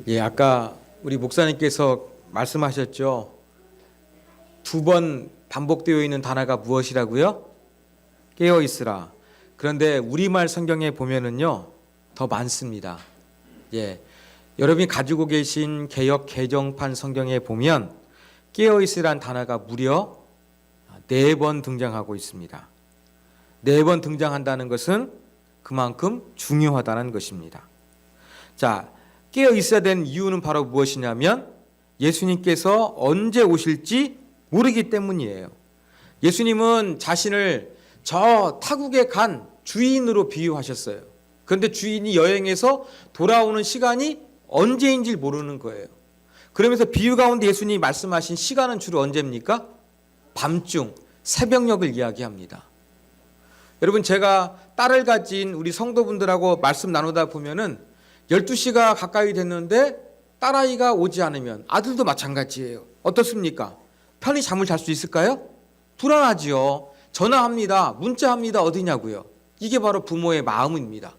예, 아까 우리 목사님께서 말씀하셨죠. 2번 반복되어 있는 단어가 무엇이라고요? 깨어 있으라. 그런데 우리말 성경에 보면은요, 더 많습니다. 예. 여러분이 가지고 계신 개역 개정판 성경에 보면 깨어 있으란 단어가 무려 4번 등장하고 있습니다. 4번 등장한다는 것은 그만큼 중요하다는 것입니다. 자, 깨어 있어야 되는 이유는 바로 무엇이냐면 예수님께서 언제 오실지 모르기 때문이에요. 예수님은 자신을 저 타국에 간 주인으로 비유하셨어요. 그런데 주인이 여행해서 돌아오는 시간이 언제인지 모르는 거예요. 그러면서 비유 가운데 예수님이 말씀하신 시간은 주로 언제입니까? 밤중, 새벽녘을 이야기합니다. 여러분, 제가 딸을 가진 우리 성도분들하고 말씀 나누다 보면은 12시가 가까이 됐는데 딸아이가 오지 않으면 아들도 마찬가지예요. 어떻습니까? 편히 잠을 잘 수 있을까요? 불안하지요. 전화합니다. 문자합니다. 어디냐고요. 이게 바로 부모의 마음입니다.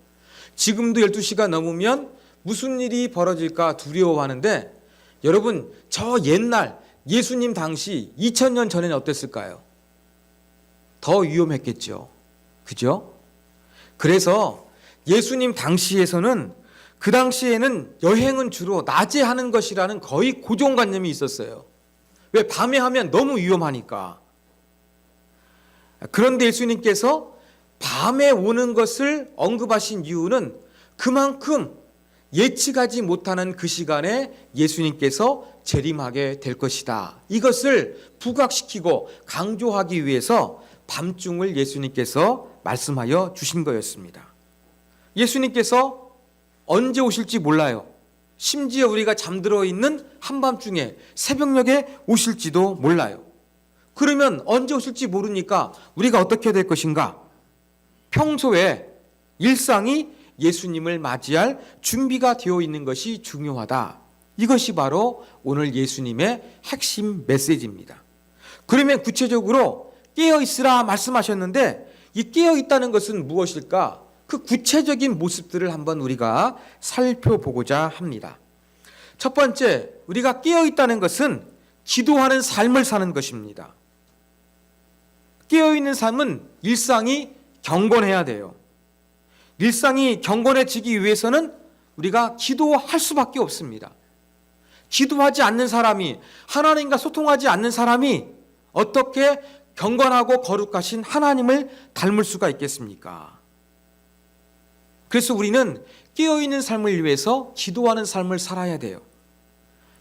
지금도 12시가 넘으면 무슨 일이 벌어질까 두려워하는데 여러분, 저 옛날 예수님 당시 2000년 전에는 어땠을까요? 더 위험했겠죠. 그죠? 그래서 예수님 당시에서는 그 당시에는 여행은 주로 낮에 하는 것이라는 거의 고정관념이 있었어요. 왜? 밤에 하면 너무 위험하니까. 그런데 예수님께서 밤에 오는 것을 언급하신 이유는 그만큼 예측하지 못하는 그 시간에 예수님께서 재림하게 될 것이다. 이것을 부각시키고 강조하기 위해서 밤중을 예수님께서 말씀하여 주신 거였습니다. 예수님께서 언제 오실지 몰라요. 심지어 우리가 잠들어 있는 한밤중에 새벽녘에 오실지도 몰라요. 그러면 언제 오실지 모르니까 우리가 어떻게 될 것인가? 평소에 일상이 예수님을 맞이할 준비가 되어 있는 것이 중요하다. 이것이 바로 오늘 예수님의 핵심 메시지입니다. 그러면 구체적으로 깨어 있으라 말씀하셨는데 이 깨어 있다는 것은 무엇일까? 그 구체적인 모습들을 한번 우리가 살펴보고자 합니다. 첫 번째, 우리가 깨어 있다는 것은 기도하는 삶을 사는 것입니다. 깨어 있는 삶은 일상이 경건해야 돼요. 일상이 경건해지기 위해서는 우리가 기도할 수밖에 없습니다. 기도하지 않는 사람이, 하나님과 소통하지 않는 사람이 어떻게 경건하고 거룩하신 하나님을 닮을 수가 있겠습니까? 그래서 우리는 깨어있는 삶을 위해서 기도하는 삶을 살아야 돼요.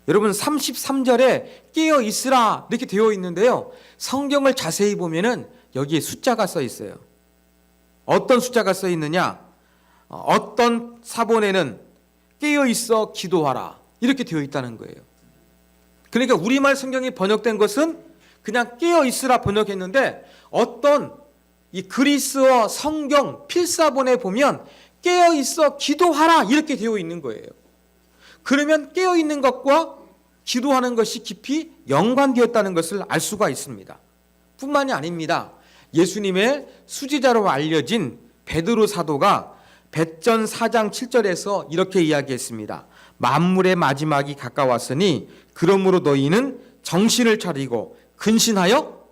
여러분, 33절에 깨어 있으라 이렇게 되어 있는데요, 성경을 자세히 보면은 여기에 숫자가 써 있어요. 어떤 숫자가 써 있느냐? 어떤 사본에는 깨어 있어 기도하라 이렇게 되어 있다는 거예요. 그러니까 우리말 성경이 번역된 것은 그냥 깨어 있으라 번역했는데 어떤 이 그리스어 성경 필사본에 보면 깨어 있어 기도하라 이렇게 되어 있는 거예요. 그러면 깨어 있는 것과 기도하는 것이 깊이 연관되었다는 것을 알 수가 있습니다. 뿐만이 아닙니다. 예수님의 수제자로 알려진 베드로 사도가 베전 4장 7절에서 이렇게 이야기했습니다. 만물의 마지막이 가까웠으니 그러므로 너희는 정신을 차리고 근신하여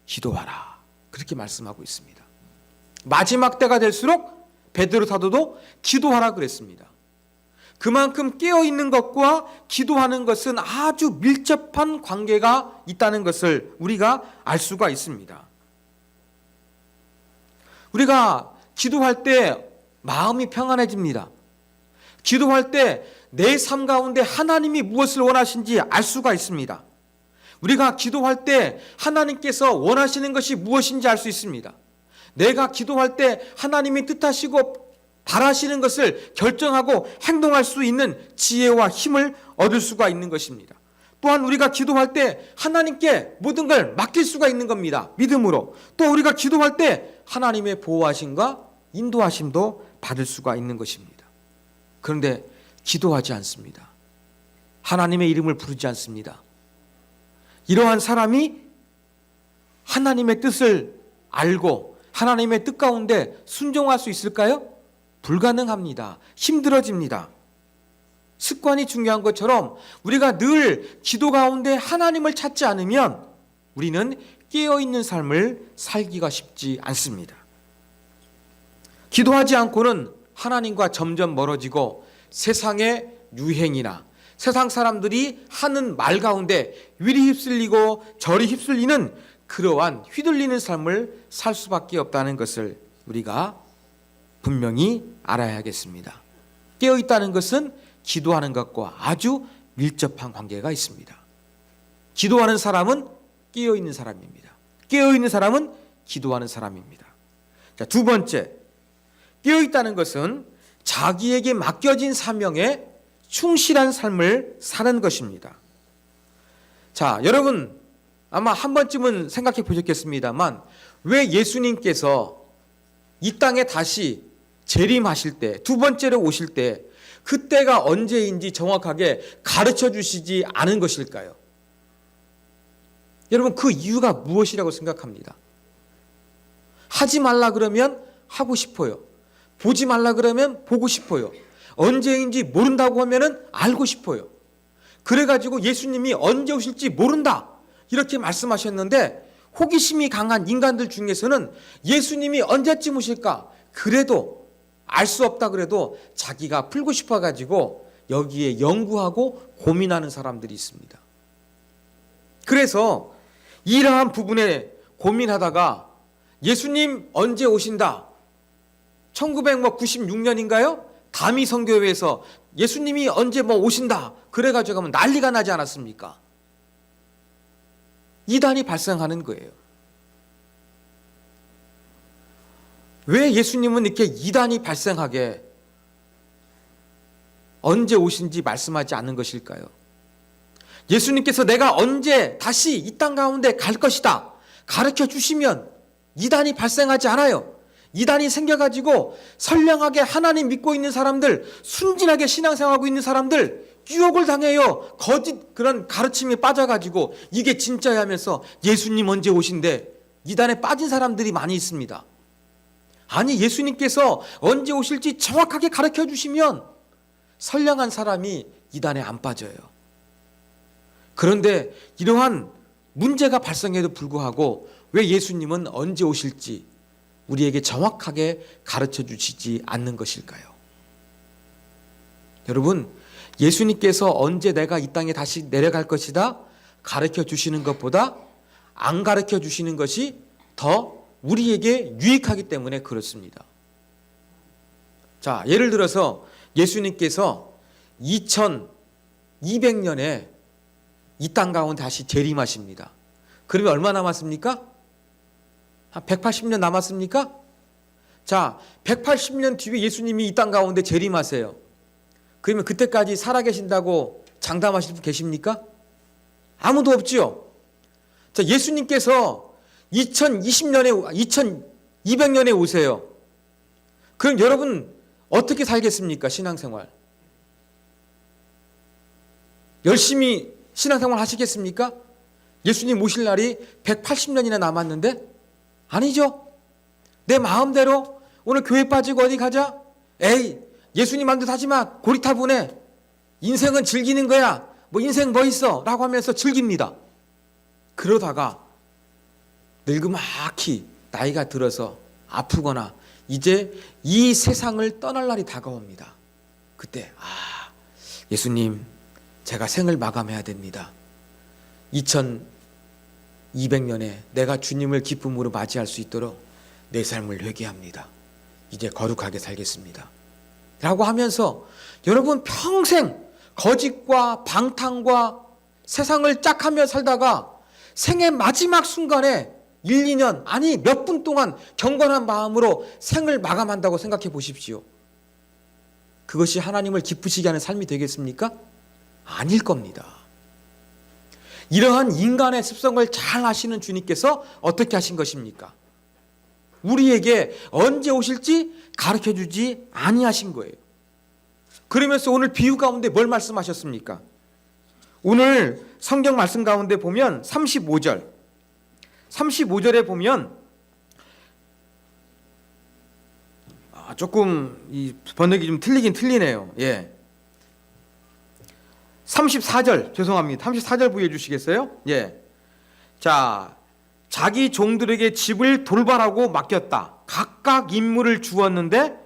기도하라. 그렇게 말씀하고 있습니다. 마지막 때가 될수록 베드로 사도도 기도하라 그랬습니다. 그만큼 깨어있는 것과 기도하는 것은 아주 밀접한 관계가 있다는 것을 우리가 알 수가 있습니다. 우리가 기도할 때 마음이 평안해집니다. 기도할 때 내 삶 가운데 하나님이 무엇을 원하신지 알 수가 있습니다. 우리가 기도할 때 하나님께서 원하시는 것이 무엇인지 알 수 있습니다. 내가 기도할 때 하나님이 뜻하시고 바라시는 것을 결정하고 행동할 수 있는 지혜와 힘을 얻을 수가 있는 것입니다. 또한 우리가 기도할 때 하나님께 모든 걸 맡길 수가 있는 겁니다. 믿음으로. 또 우리가 기도할 때 하나님의 보호하심과 인도하심도 받을 수가 있는 것입니다. 그런데 기도하지 않습니다. 하나님의 이름을 부르지 않습니다. 이러한 사람이 하나님의 뜻을 알고 하나님의 뜻 가운데 순종할 수 있을까요? 불가능합니다. 힘들어집니다. 습관이 중요한 것처럼 우리가 늘 기도 가운데 하나님을 찾지 않으면 우리는 깨어있는 삶을 살기가 쉽지 않습니다. 기도하지 않고는 하나님과 점점 멀어지고 세상의 유행이나 세상 사람들이 하는 말 가운데 이리 휩쓸리고 저리 휩쓸리는 그러한 휘둘리는 삶을 살 수밖에 없다는 것을 우리가 분명히 알아야겠습니다. 깨어있다는 것은 기도하는 것과 아주 밀접한 관계가 있습니다. 기도하는 사람은 깨어있는 사람입니다. 깨어있는 사람은 기도하는 사람입니다. 자, 두 번째, 깨어있다는 것은 자기에게 맡겨진 사명에 충실한 삶을 사는 것입니다. 자, 여러분 아마 한 번쯤은 생각해 보셨겠습니다만 왜 예수님께서 이 땅에 다시 재림하실 때, 두 번째로 오실 때 그때가 언제인지 정확하게 가르쳐 주시지 않은 것일까요? 여러분 그 이유가 무엇이라고 생각합니다? 하지 말라 그러면 하고 싶어요. 보지 말라 그러면 보고 싶어요. 언제인지 모른다고 하면은 알고 싶어요. 그래가지고 예수님이 언제 오실지 모른다 이렇게 말씀하셨는데 호기심이 강한 인간들 중에서는 예수님이 언제쯤 오실까 그래도 알 수 없다 그래도 자기가 풀고 싶어가지고 여기에 연구하고 고민하는 사람들이 있습니다. 그래서 이러한 부분에 고민하다가 예수님 언제 오신다 1996년인가요? 다미 선교회에서 예수님이 언제 오신다 그래가지고 하면 난리가 나지 않았습니까? 이단이 발생하는 거예요. 왜 예수님은 이렇게 이단이 발생하게 언제 오신지 말씀하지 않는 것일까요? 예수님께서 내가 언제 다시 이 땅 가운데 갈 것이다 가르쳐 주시면 이단이 발생하지 않아요. 이단이 생겨가지고 선량하게 하나님 믿고 있는 사람들, 순진하게 신앙생활하고 있는 사람들 유혹을 당해요. 거짓 그런 가르침에 빠져가지고 이게 진짜야 하면서 예수님 언제 오신대 이단에 빠진 사람들이 많이 있습니다. 아니 예수님께서 언제 오실지 정확하게 가르쳐 주시면 선량한 사람이 이단에 안 빠져요. 그런데 이러한 문제가 발생해도 불구하고 왜 예수님은 언제 오실지 우리에게 정확하게 가르쳐 주시지 않는 것일까요? 여러분 예수님께서 언제 내가 이 땅에 다시 내려갈 것이다 가르쳐 주시는 것보다 안 가르쳐 주시는 것이 더 우리에게 유익하기 때문에 그렇습니다. 자, 예를 들어서 예수님께서 2200년에 이 땅 가운데 다시 재림하십니다. 그러면 얼마 남았습니까? 한 180년 남았습니까? 자, 180년 뒤에 예수님이 이 땅 가운데 재림하세요. 그러면 그때까지 살아계신다고 장담하실 분 계십니까? 아무도 없지요. 자, 예수님께서 2200년에 오세요. 그럼 여러분 어떻게 살겠습니까? 신앙생활. 열심히 신앙생활 하시겠습니까? 예수님 오실 날이 180년이나 남았는데? 아니죠. 내 마음대로 오늘 교회 빠지고 어디 가자? 에이, 예수님 맘대로 하지 마. 고리타분해. 인생은 즐기는 거야. 인생 뭐 있어? 라고 하면서 즐깁니다. 그러다가 늙음하기 나이가 들어서 아프거나 이제 이 세상을 떠날 날이 다가옵니다. 그때 예수님 제가 생을 마감해야 됩니다. 2200년에 내가 주님을 기쁨으로 맞이할 수 있도록 내 삶을 회개합니다. 이제 거룩하게 살겠습니다. 라고 하면서 여러분 평생 거짓과 방탕과 세상을 짝하며 살다가 생의 마지막 순간에 1, 2년 아니 몇 분 동안 경건한 마음으로 생을 마감한다고 생각해 보십시오. 그것이 하나님을 기쁘시게 하는 삶이 되겠습니까? 아닐 겁니다. 이러한 인간의 습성을 잘 아시는 주님께서 어떻게 하신 것입니까? 우리에게 언제 오실지 가르쳐주지 아니하신 거예요. 그러면서 오늘 비유 가운데 뭘 말씀하셨습니까? 오늘 성경 말씀 가운데 보면 35절에 보면 조금 이 번역이 좀 틀리긴 틀리네요. 예. 34절 죄송합니다. 34절 부여해 주시겠어요? 예. 자, 자기 종들에게 집을 돌발하고 맡겼다. 각각 임무를 주었는데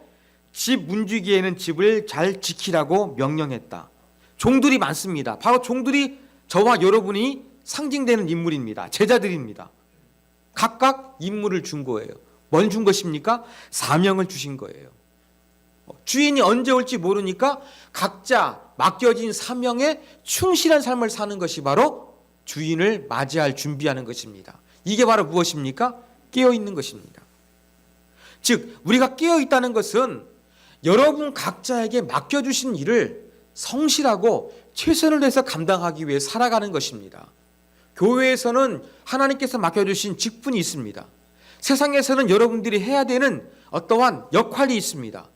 집 문지기에는 집을 잘 지키라고 명령했다. 종들이 많습니다. 바로 종들이 저와 여러분이 상징되는 인물입니다. 제자들입니다. 각각 임무를 준 거예요. 뭘 준 것입니까? 사명을 주신 거예요. 주인이 언제 올지 모르니까 각자 맡겨진 사명에 충실한 삶을 사는 것이 바로 주인을 맞이할 준비하는 것입니다. 이게 바로 무엇입니까? 깨어있는 것입니다. 즉 우리가 깨어있다는 것은 여러분 각자에게 맡겨주신 일을 성실하고 최선을 다해서 감당하기 위해 살아가는 것입니다. 교회에서는 하나님께서 맡겨주신 직분이 있습니다. 세상에서는 여러분들이 해야 되는 어떠한 역할이 있습니다.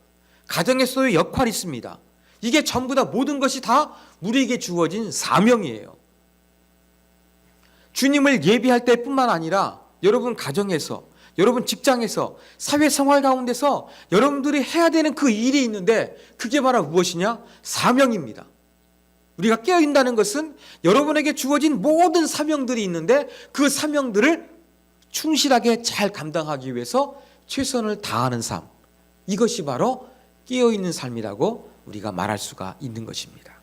가정에서의 역할이 있습니다. 이게 전부 다 모든 것이 다 우리에게 주어진 사명이에요. 주님을 예비할 때뿐만 아니라 여러분 가정에서, 여러분 직장에서, 사회생활 가운데서 여러분들이 해야 되는 그 일이 있는데 그게 바로 무엇이냐? 사명입니다. 우리가 깨어있다는 것은 여러분에게 주어진 모든 사명들이 있는데 그 사명들을 충실하게 잘 감당하기 위해서 최선을 다하는 삶, 이것이 바로 깨어있는 삶이라고 우리가 말할 수가 있는 것입니다.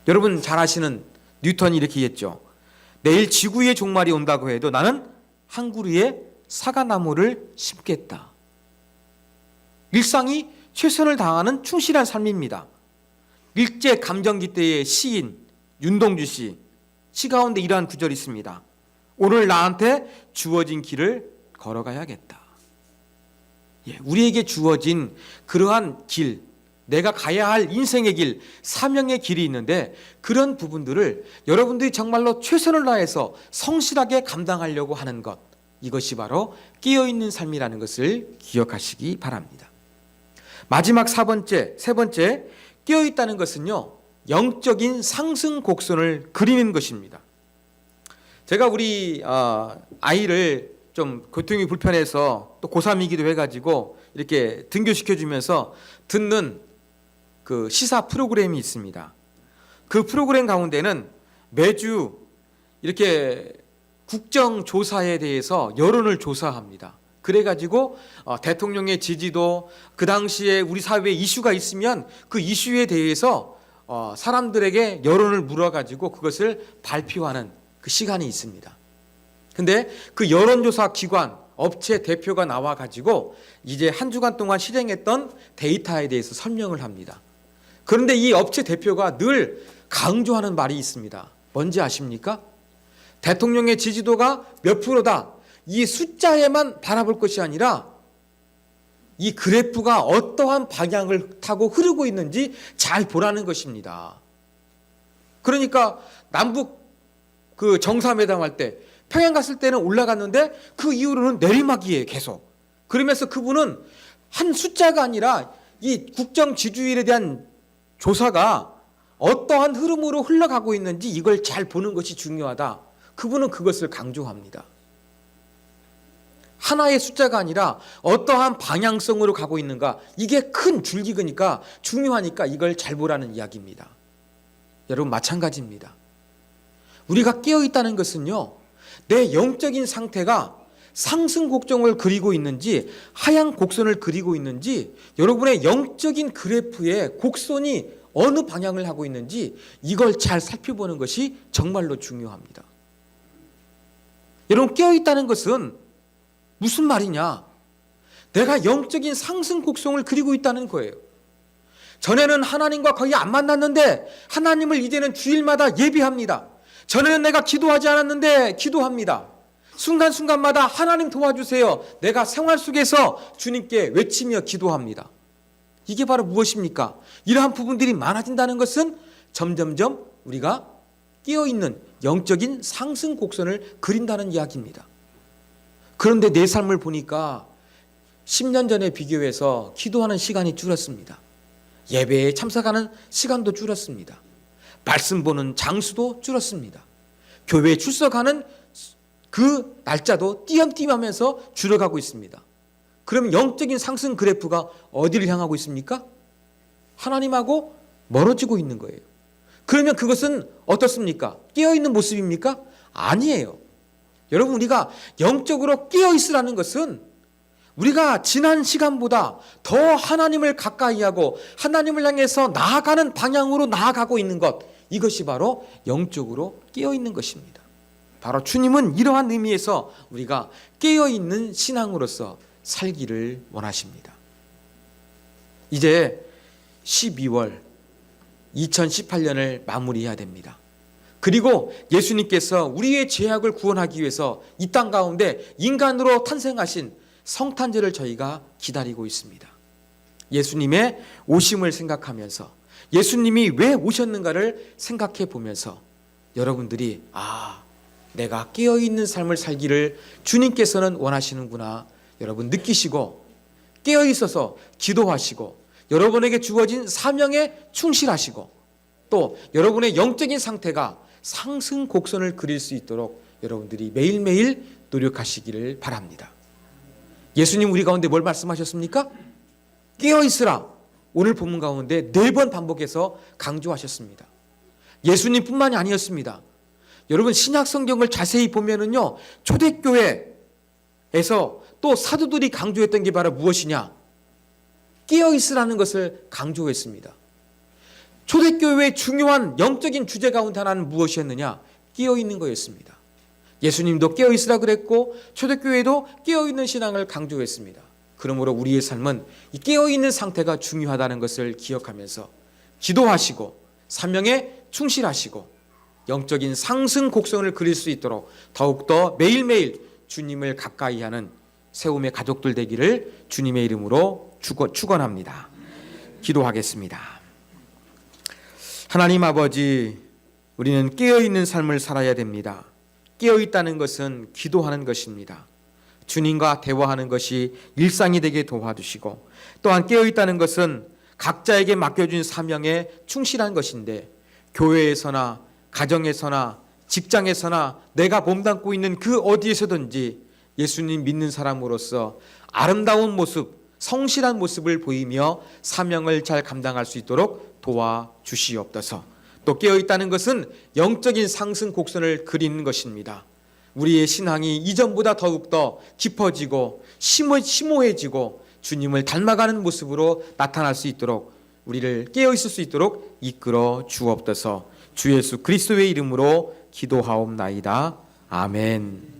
여러분 잘 아시는 뉴턴이 이렇게 했죠. 내일 지구의 종말이 온다고 해도 나는 한 그루의 사과나무를 심겠다. 일상이 최선을 다하는 충실한 삶입니다. 일제 감정기 때의 시인 윤동주 시 가운데 이러한 구절이 있습니다. 오늘 나한테 주어진 길을 걸어가야겠다. 우리에게 주어진 그러한 길, 내가 가야 할 인생의 길, 사명의 길이 있는데 그런 부분들을 여러분들이 정말로 최선을 다해서 성실하게 감당하려고 하는 것, 이것이 바로 깨어있는 삶이라는 것을 기억하시기 바랍니다. 마지막 세 번째 깨어있다는 것은요, 영적인 상승 곡선을 그리는 것입니다. 제가 우리 아이를 좀 교통이 불편해서 또 고3이기도 해가지고 이렇게 등교시켜주면서 듣는 그 시사 프로그램이 있습니다. 그 프로그램 가운데는 매주 이렇게 국정조사에 대해서 여론을 조사합니다. 그래가지고 대통령의 지지도, 그 당시에 우리 사회에 이슈가 있으면 그 이슈에 대해서 사람들에게 여론을 물어가지고 그것을 발표하는 그 시간이 있습니다. 근데 그 여론조사 기관, 업체 대표가 나와가지고 이제 한 주간 동안 실행했던 데이터에 대해서 설명을 합니다. 그런데 이 업체 대표가 늘 강조하는 말이 있습니다. 뭔지 아십니까? 대통령의 지지도가 몇 프로다. 이 숫자에만 바라볼 것이 아니라 이 그래프가 어떠한 방향을 타고 흐르고 있는지 잘 보라는 것입니다. 그러니까 남북 그 정상회담 할 때 평양 갔을 때는 올라갔는데 그 이후로는 내리막이에요, 계속. 그러면서 그분은 한 숫자가 아니라 이 국정 지지율에 대한 조사가 어떠한 흐름으로 흘러가고 있는지 이걸 잘 보는 것이 중요하다. 그분은 그것을 강조합니다. 하나의 숫자가 아니라 어떠한 방향성으로 가고 있는가, 이게 큰 줄기니까 중요하니까 이걸 잘 보라는 이야기입니다. 여러분 마찬가지입니다. 우리가 깨어있다는 것은요, 내 영적인 상태가 상승 곡선을 그리고 있는지 하향 곡선을 그리고 있는지, 여러분의 영적인 그래프의 곡선이 어느 방향을 하고 있는지 이걸 잘 살펴보는 것이 정말로 중요합니다. 여러분 깨어있다는 것은 무슨 말이냐? 내가 영적인 상승 곡선을 그리고 있다는 거예요. 전에는 하나님과 거의 안 만났는데 하나님을 이제는 주일마다 예비합니다. 전에는 내가 기도하지 않았는데 기도합니다. 순간순간마다 하나님 도와주세요. 내가 생활 속에서 주님께 외치며 기도합니다. 이게 바로 무엇입니까? 이러한 부분들이 많아진다는 것은 점점점 우리가 깨어있는 영적인 상승 곡선을 그린다는 이야기입니다. 그런데 내 삶을 보니까 10년 전에 비교해서 기도하는 시간이 줄었습니다. 예배에 참석하는 시간도 줄었습니다. 말씀 보는 장수도 줄었습니다. 교회에 출석하는 그 날짜도 띄엄띄엄하면서 줄어가고 있습니다. 그러면 영적인 상승 그래프가 어디를 향하고 있습니까? 하나님하고 멀어지고 있는 거예요. 그러면 그것은 어떻습니까? 깨어있는 모습입니까? 아니에요. 여러분, 우리가 영적으로 깨어있으라는 것은 우리가 지난 시간보다 더 하나님을 가까이하고 하나님을 향해서 나아가는 방향으로 나아가고 있는 것, 이것이 바로 영적으로 깨어있는 것입니다. 바로 주님은 이러한 의미에서 우리가 깨어있는 신앙으로서 살기를 원하십니다. 이제 12월 2018년을 마무리해야 됩니다. 그리고 예수님께서 우리의 죄악을 구원하기 위해서 이 땅 가운데 인간으로 탄생하신 성탄절을 저희가 기다리고 있습니다. 예수님의 오심을 생각하면서 예수님이 왜 오셨는가를 생각해 보면서 여러분들이 내가 깨어있는 삶을 살기를 주님께서는 원하시는구나 여러분 느끼시고 깨어있어서 기도하시고 여러분에게 주어진 사명에 충실하시고 또 여러분의 영적인 상태가 상승 곡선을 그릴 수 있도록 여러분들이 매일매일 노력하시기를 바랍니다. 예수님 우리 가운데 뭘 말씀하셨습니까? 깨어있으라. 오늘 본문 가운데 4번 반복해서 강조하셨습니다. 예수님뿐만이 아니었습니다. 여러분 신약 성경을 자세히 보면은요, 초대교회에서 또 사도들이 강조했던 게 바로 무엇이냐? 깨어있으라는 것을 강조했습니다. 초대교회의 중요한 영적인 주제 가운데 하나는 무엇이었느냐? 깨어있는 거였습니다. 예수님도 깨어있으라 그랬고 초대교회도 깨어있는 신앙을 강조했습니다. 그러므로 우리의 삶은 이 깨어있는 상태가 중요하다는 것을 기억하면서 기도하시고 사명에 충실하시고 영적인 상승 곡선을 그릴 수 있도록 더욱더 매일매일 주님을 가까이 하는 세움의 가족들 되기를 주님의 이름으로 축원합니다. 기도하겠습니다. 하나님 아버지, 우리는 깨어있는 삶을 살아야 됩니다. 깨어있다는 것은 기도하는 것입니다. 주님과 대화하는 것이 일상이 되게 도와주시고 또한 깨어있다는 것은 각자에게 맡겨준 사명에 충실한 것인데 교회에서나 가정에서나 직장에서나 내가 몸담고 있는 그 어디에서든지 예수님 믿는 사람으로서 아름다운 모습, 성실한 모습을 보이며 사명을 잘 감당할 수 있도록 도와주시옵소서. 또 깨어있다는 것은 영적인 상승 곡선을 그리는 것입니다. 우리의 신앙이 이전보다 더욱더 깊어지고 심오해지고 주님을 닮아가는 모습으로 나타날 수 있도록 우리를 깨어있을 수 있도록 이끌어 주옵소서. 주 예수 그리스도의 이름으로 기도하옵나이다. 아멘.